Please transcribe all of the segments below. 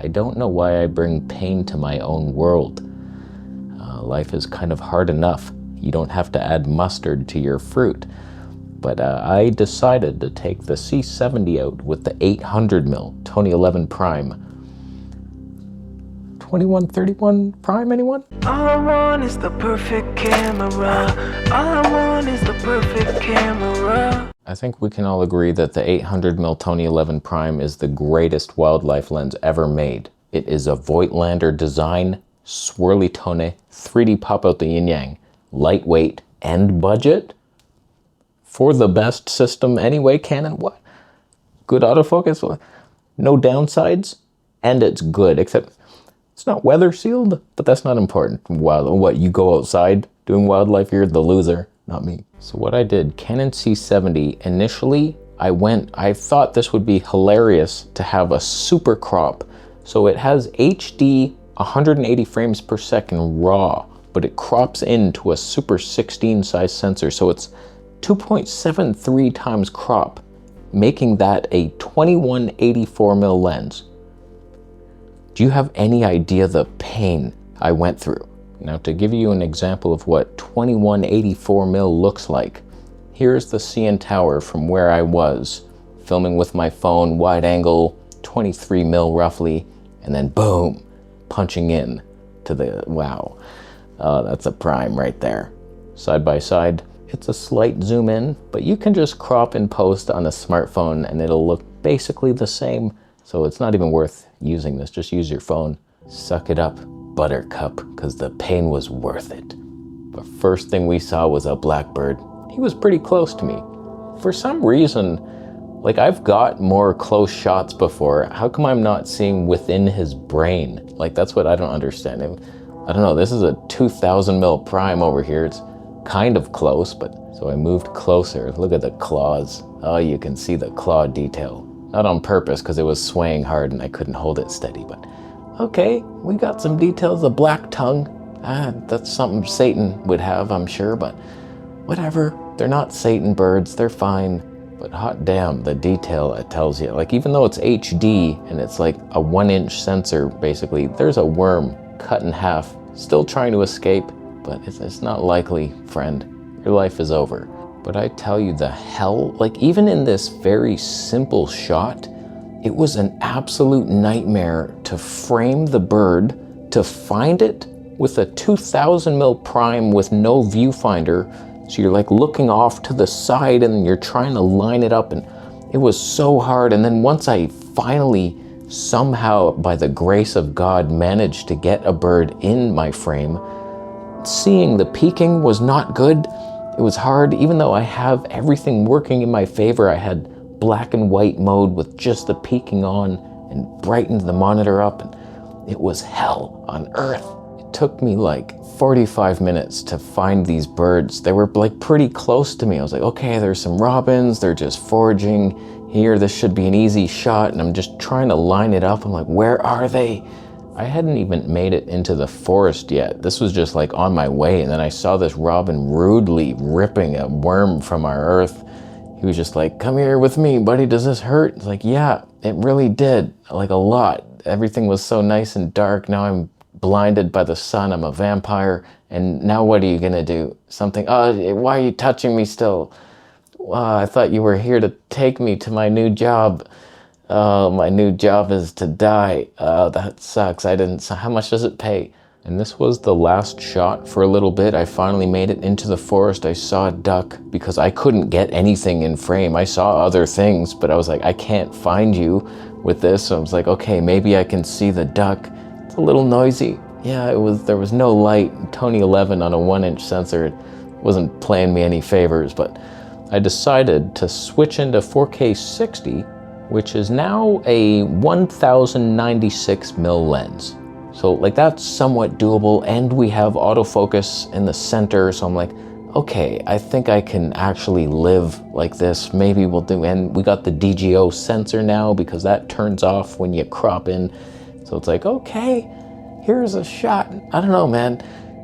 I don't know why I bring pain to my own world. Life is kind of hard enough. You don't have to add mustard to your fruit. But I decided to take the C70 out with the 800mm 2011 prime. 2131 prime, anyone? All I want is the perfect camera. All I want is the perfect camera. I think we can all agree that the 800mm 2011 prime is the greatest wildlife lens ever made. It is a Voigtlander design, swirly tone, 3D pop out the yin yang, lightweight and budget. For the best system anyway, Canon, what? Good autofocus, no downsides, and it's good, except it's not weather sealed, but that's not important. What, you go outside doing wildlife, you're the loser, not me. So what I did, Canon C70, initially I thought this would be hilarious to have a super crop. So it has HD 180 frames per second raw, but it crops into a super 16 size sensor. So it's 2.73 times crop, making that a 2184mm lens. Do you have any idea the pain I went through? Now, to give you an example of what 2184mm looks like, here's the CN Tower from where I was, filming with my phone, wide angle, 23mm roughly, and then boom, punching in to the, wow. That's a prime right there. Side by side, it's a slight zoom in, but you can just crop and post on a smartphone and it'll look basically the same. So it's not even worth using this, just use your phone. Suck it up, buttercup, because the pain was worth it. But first thing we saw was a blackbird. He was pretty close to me. For some reason, like I've got more close shots before. How come I'm not seeing within his brain? Like that's what I don't understand. I don't know, this is a 2000mm prime over here. It's kind of close, but so I moved closer. Look at the claws. Oh, you can see the claw detail. Not on purpose because it was swaying hard and I couldn't hold it steady, but okay, we got some details. A black tongue. That's something Satan would have, I'm sure, but whatever. They're not Satan birds, they're fine. But hot damn, the detail it tells you. Like even though it's HD and it's like a 1-inch sensor, basically, there's a worm cut in half, still trying to escape. But it's not likely, friend. Your life is over. But I tell you, the hell, like even in this very simple shot, it was an absolute nightmare to frame the bird, to find it with a 2000mm prime with no viewfinder. So you're like looking off to the side and you're trying to line it up, and it was so hard. And then once I finally, somehow, by the grace of God, managed to get a bird in my frame, seeing the peaking was not good. It was hard, even though I have everything working in my favor. I had black and white mode with just the peaking on and brightened the monitor up, and it was hell on earth. It took me like 45 minutes to find these birds. They were like pretty close to me. I was like, okay, there's some robins, they're just foraging here. This should be an easy shot, and I'm just trying to line it up. I'm like, where are they? I hadn't even made it into the forest yet. This was just like on my way, and then I saw this robin rudely ripping a worm from our earth. He was just like, come here with me, buddy, does this hurt? It's like, yeah, it really did, like a lot. Everything was so nice and dark. Now I'm blinded by the sun, I'm a vampire, and now what are you gonna do? Something, why are you touching me still? I thought you were here to take me to my new job. My new job is to die. That sucks. How much does it pay? And this was the last shot for a little bit. I finally made it into the forest. I saw a duck because I couldn't get anything in frame. I saw other things, but I was like, I can't find you with this. So I was like, okay, maybe I can see the duck. It's a little noisy. Yeah, there was no light. Tony 11 on a 1-inch sensor. It wasn't playing me any favors, but I decided to switch into 4K 60, which is now a 1096mm lens. So like that's somewhat doable, and we have autofocus in the center, so I'm like, okay, I think I can actually live like this. Maybe we'll do, and we got the DGO sensor now because that turns off when you crop in. So it's like, okay, here's a shot. I don't know, man.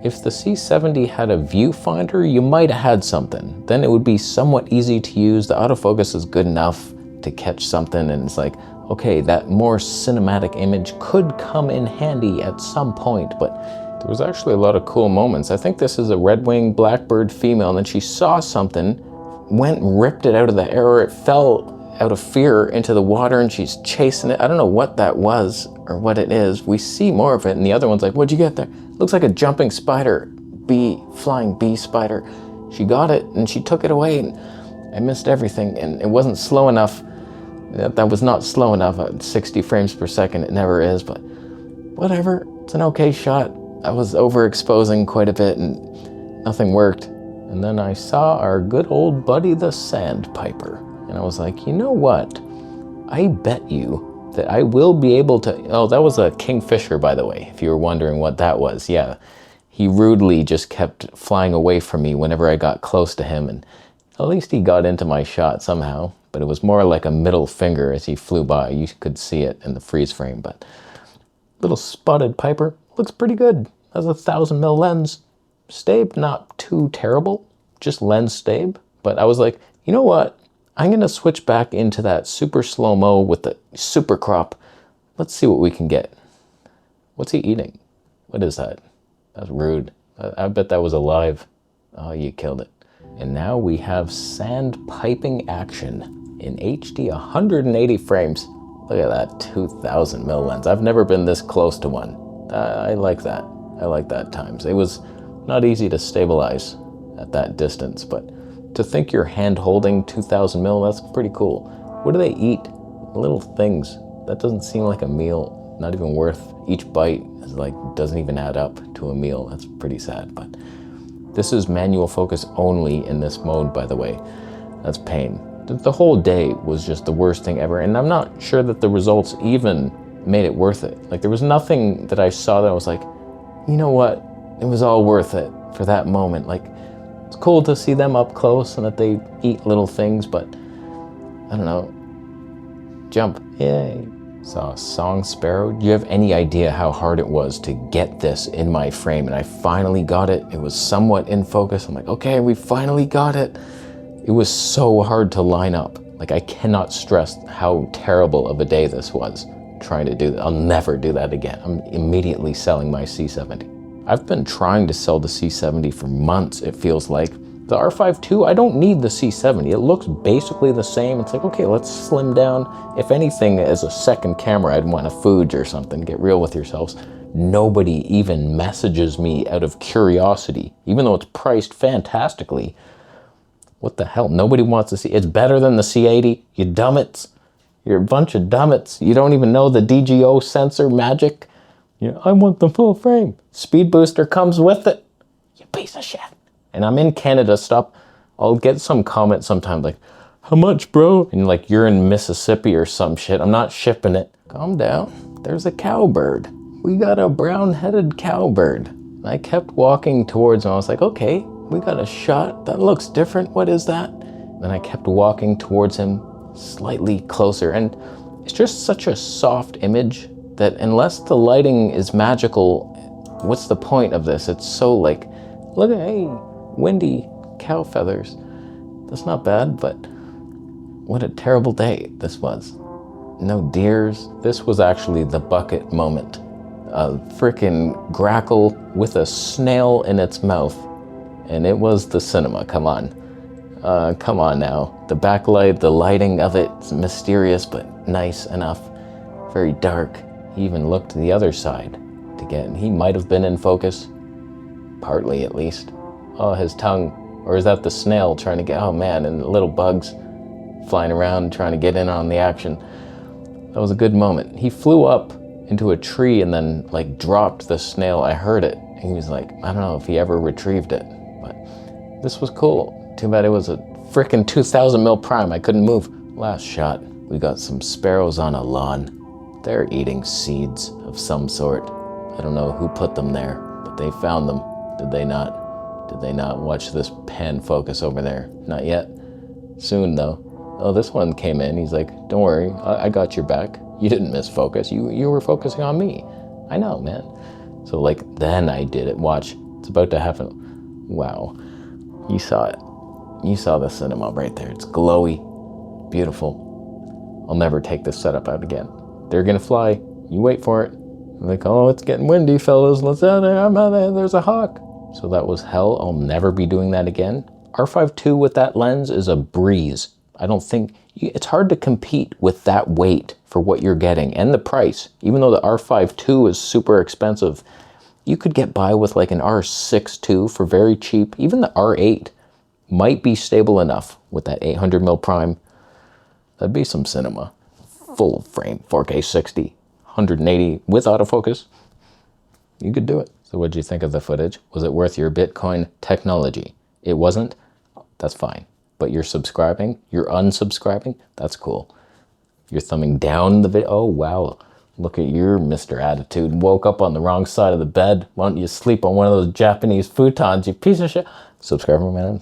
If the C70 had a viewfinder, you might have had something. Then it would be somewhat easy to use. The autofocus is good enough to catch something, and it's like, okay, that more cinematic image could come in handy at some point, but there was actually a lot of cool moments. I think this is a red-winged blackbird female, and then she saw something, went and ripped it out of the air, or it fell out of fear into the water, and she's chasing it. I don't know what that was or what it is. We see more of it, and the other one's like, what'd you get there? Looks like a jumping spider, flying bee spider. She got it, and she took it away, and I missed everything, and it wasn't slow enough. That was not slow enough at 60 frames per second. It never is, but whatever. It's an okay shot. I was overexposing quite a bit and nothing worked. And then I saw our good old buddy, the sandpiper. And I was like, you know what? I bet you that I will be able to, oh, that was a kingfisher, by the way, if you were wondering what that was. Yeah, he rudely just kept flying away from me whenever I got close to him, and at least he got into my shot somehow, but it was more like a middle finger as he flew by. You could see it in the freeze frame, but little spotted piper looks pretty good. Has a 1000mm lens. Stabe, not too terrible, just lens stabe. But I was like, you know what? I'm gonna switch back into that super slow-mo with the super crop. Let's see what we can get. What's he eating? What is that? That's rude. I bet that was alive. Oh, you killed it. And now we have sand piping action in HD 180 frames. Look at that 2000mm lens. I've never been this close to one. I like that. I like that times. It was not easy to stabilize at that distance, but to think you're hand holding 2000mm, that's pretty cool. What do they eat? Little things. That doesn't seem like a meal. Not even worth, each bite is like, doesn't even add up to a meal. That's pretty sad, but this is manual focus only in this mode, by the way. That's pain. The whole day was just the worst thing ever, and I'm not sure that the results even made it worth it. Like, there was nothing that I saw that I was like, you know what? It was all worth it for that moment. Like, it's cool to see them up close and that they eat little things, but I don't know. Jump, yay. Saw a song sparrow. Do you have any idea how hard it was to get this in my frame? And I finally got it. It was somewhat in focus. I'm like, okay, we finally got it. It was so hard to line up. Like, I cannot stress how terrible of a day this was trying to do that. I'll never do that again. I'm immediately selling my C70. I've been trying to sell the C70 for months, it feels like. The R5 II, I don't need the C70. It looks basically the same. It's like, okay, let's slim down. If anything, as a second camera, I'd want a Fuji or something. Get real with yourselves. Nobody even messages me out of curiosity, even though it's priced fantastically. What the hell? Nobody wants to see. It's better than the C80, you dummits. You're a bunch of dummits. You don't even know the DGO sensor magic. You know, I want the full frame. Speed booster comes with it. You piece of shit. And I'm in Canada, stop. I'll get some comment sometime like, how much, bro? And like, you're in Mississippi or some shit. I'm not shipping it. Calm down. There's a cowbird. We got a brown-headed cowbird. And I kept walking towards him. I was like, okay, we got a shot. That looks different. What is that? Then I kept walking towards him, slightly closer. And it's just such a soft image that unless the lighting is magical, what's the point of this? It's so like, look at, hey, windy cow feathers. That's not bad, but what a terrible day this was. No deers. This was actually the bucket moment. A frickin' grackle with a snail in its mouth. And it was the cinema, come on. Come on now. The backlight, the lighting of it's mysterious, but nice enough. Very dark. He even looked to the other side to get, he might have been in focus. Partly, at least. Oh, his tongue. Or is that the snail trying to get, oh man, and the little bugs flying around trying to get in on the action. That was a good moment. He flew up into a tree and then like dropped the snail. I heard it. And he was like, I don't know if he ever retrieved it, but this was cool. Too bad it was a frickin' 2000mm prime. I couldn't move. Last shot. We got some sparrows on a lawn. They're eating seeds of some sort. I don't know who put them there, but they found them. Did they not? Did they not? Watch this pan focus over there. Not yet. Soon though. Oh, this one came in. He's like, don't worry, I got your back. You didn't miss focus. You were focusing on me. I know, man. So like, then I did it. Watch, it's about to happen. Wow, you saw it. You saw the cinema right there. It's glowy, beautiful. I'll never take this setup out again. They're gonna fly. You wait for it. Like, oh, it's getting windy, fellas. Let's out there. I'm out there. There's a hawk. So that was hell. I'll never be doing that again. R5 II with that lens is a breeze. I don't think, it's hard to compete with that weight for what you're getting and the price. Even though the R5 II is super expensive, you could get by with like an R6 II for very cheap. Even the R8 might be stable enough with that 800mm prime. That'd be some cinema. Full frame, 4K 60, 180 with autofocus. You could do it. So what'd you think of the footage? Was it worth your Bitcoin technology? It wasn't? That's fine. But you're subscribing? You're unsubscribing? That's cool. You're thumbing down the video? Oh, wow. Look at your Mr. Attitude. Woke up on the wrong side of the bed. Why don't you sleep on one of those Japanese futons, you piece of shit? Subscribe, man.